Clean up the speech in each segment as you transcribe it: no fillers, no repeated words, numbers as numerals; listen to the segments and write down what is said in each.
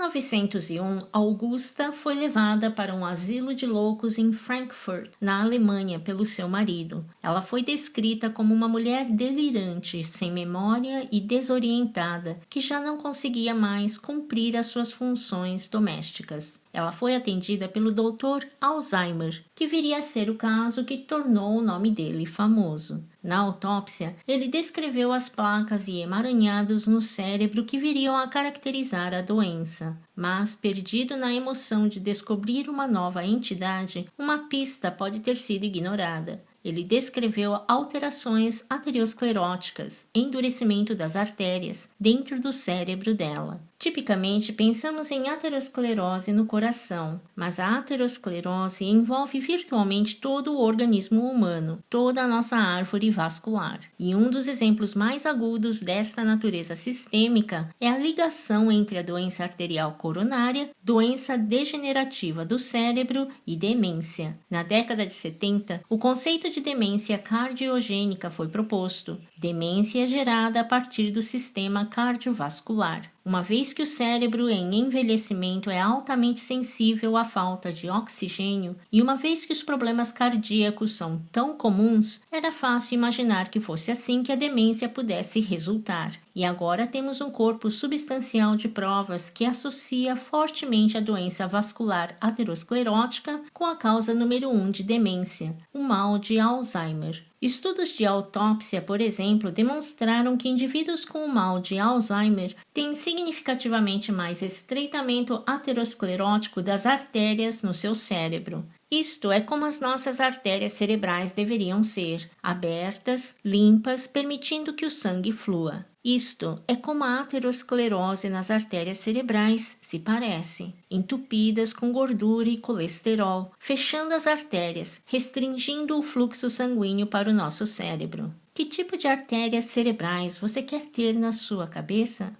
1901, Augusta foi levada para um asilo de loucos em Frankfurt, na Alemanha, pelo seu marido. Ela foi descrita como uma mulher delirante, sem memória e desorientada, que já não conseguia mais cumprir as suas funções domésticas. Ela foi atendida pelo Dr. Alzheimer, que viria a ser o caso que tornou o nome dele famoso. Na autópsia, ele descreveu as placas e emaranhados no cérebro que viriam a caracterizar a doença. Mas, perdido na emoção de descobrir uma nova entidade, uma pista pode ter sido ignorada. Ele descreveu alterações ateroscleróticas, endurecimento das artérias, dentro do cérebro dela. Tipicamente, pensamos em aterosclerose no coração, mas a aterosclerose envolve virtualmente todo o organismo humano, toda a nossa árvore vascular. E um dos exemplos mais agudos desta natureza sistêmica é a ligação entre a doença arterial coronária, doença degenerativa do cérebro e demência. Na década de 70, o conceito de demência cardiogênica foi proposto. Demência gerada a partir do sistema cardiovascular. Uma vez que o cérebro em envelhecimento é altamente sensível à falta de oxigênio e uma vez que os problemas cardíacos são tão comuns, era fácil imaginar que fosse assim que a demência pudesse resultar. E agora temos um corpo substancial de provas que associa fortemente a doença vascular aterosclerótica com a causa número 1 de demência, o mal de Alzheimer. Estudos de autópsia, por exemplo, demonstraram que indivíduos com o mal de Alzheimer têm significativamente mais estreitamento aterosclerótico das artérias no seu cérebro. Isto é como as nossas artérias cerebrais deveriam ser, abertas, limpas, permitindo que o sangue flua. Isto é como a aterosclerose nas artérias cerebrais se parece, entupidas com gordura e colesterol, fechando as artérias, restringindo o fluxo sanguíneo para o nosso cérebro. Que tipo de artérias cerebrais você quer ter na sua cabeça?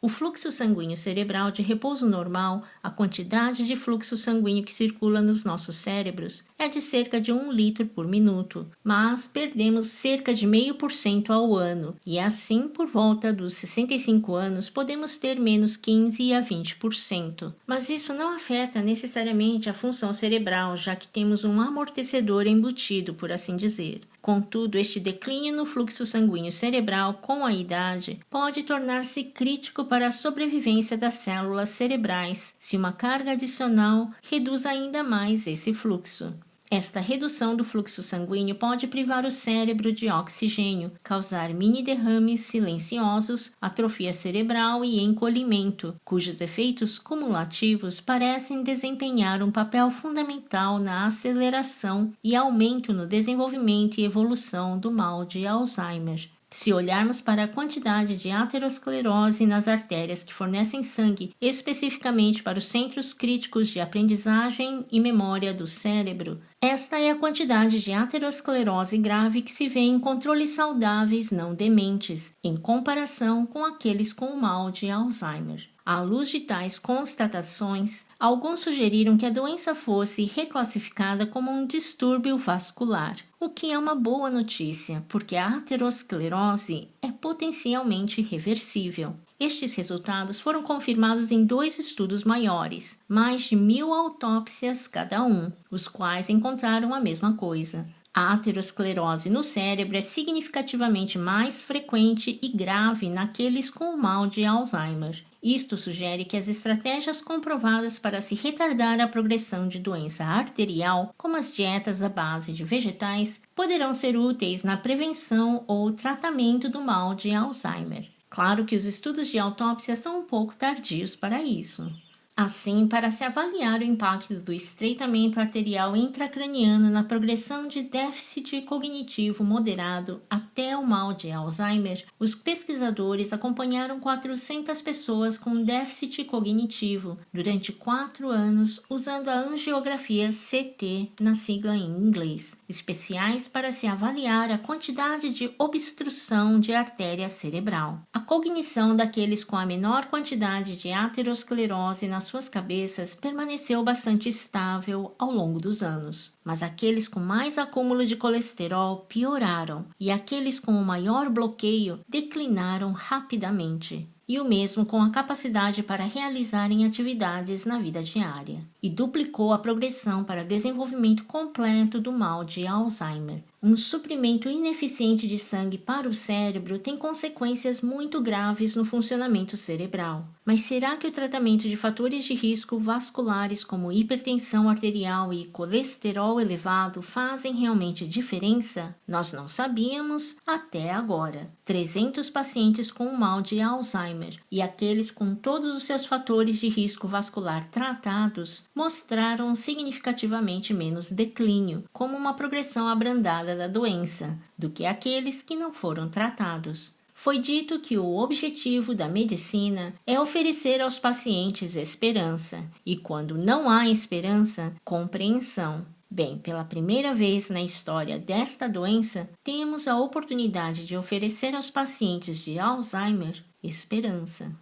O fluxo sanguíneo cerebral de repouso normal, a quantidade de fluxo sanguíneo que circula nos nossos cérebros, é de cerca de 1 litro por minuto, mas perdemos cerca de 0,5% ao ano, e assim, por volta dos 65 anos, podemos ter menos 15 a 20%. Mas isso não afeta necessariamente a função cerebral, já que temos um amortecedor embutido, por assim dizer. Contudo, este declínio no fluxo sanguíneo cerebral com a idade pode tornar-se crítico para a sobrevivência das células cerebrais se uma carga adicional reduz ainda mais esse fluxo. Esta redução do fluxo sanguíneo pode privar o cérebro de oxigênio, causar mini-derrames silenciosos, atrofia cerebral e encolhimento, cujos efeitos cumulativos parecem desempenhar um papel fundamental na aceleração e aumento no desenvolvimento e evolução do mal de Alzheimer. Se olharmos para a quantidade de aterosclerose nas artérias que fornecem sangue especificamente para os centros críticos de aprendizagem e memória do cérebro, esta é a quantidade de aterosclerose grave que se vê em controles saudáveis não dementes, em comparação com aqueles com o mal de Alzheimer. À luz de tais constatações, alguns sugeriram que a doença fosse reclassificada como um distúrbio vascular, o que é uma boa notícia, porque a aterosclerose é potencialmente reversível. Estes resultados foram confirmados em 2 estudos maiores, mais de 1.000 autópsias cada um, os quais encontraram a mesma coisa. A aterosclerose no cérebro é significativamente mais frequente e grave naqueles com o mal de Alzheimer. Isto sugere que as estratégias comprovadas para se retardar a progressão de doença arterial, como as dietas à base de vegetais, poderão ser úteis na prevenção ou tratamento do mal de Alzheimer. Claro que os estudos de autópsia são um pouco tardios para isso. Assim, para se avaliar o impacto do estreitamento arterial intracraniano na progressão de déficit cognitivo moderado até o mal de Alzheimer, os pesquisadores acompanharam 400 pessoas com déficit cognitivo durante 4 anos usando a angiografia CT, na sigla em inglês, especiais para se avaliar a quantidade de obstrução de artéria cerebral. A cognição daqueles com a menor quantidade de aterosclerose nas suas cabeças permaneceu bastante estável ao longo dos anos, mas aqueles com mais acúmulo de colesterol pioraram e aqueles com o maior bloqueio declinaram rapidamente. e o mesmo com a capacidade para realizarem atividades na vida diária, e duplicou a progressão para desenvolvimento completo do mal de Alzheimer. Um suprimento ineficiente de sangue para o cérebro tem consequências muito graves no funcionamento cerebral. Mas será que o tratamento de fatores de risco vasculares como hipertensão arterial e colesterol elevado fazem realmente diferença? Nós não sabíamos até agora. 300 pacientes com o mal de Alzheimer e aqueles com todos os seus fatores de risco vascular tratados mostraram significativamente menos declínio, como uma progressão abrandada da doença, do que aqueles que não foram tratados. Foi dito que o objetivo da medicina é oferecer aos pacientes esperança, e quando não há esperança, compreensão. Bem, pela primeira vez na história desta doença, temos a oportunidade de oferecer aos pacientes de Alzheimer esperança.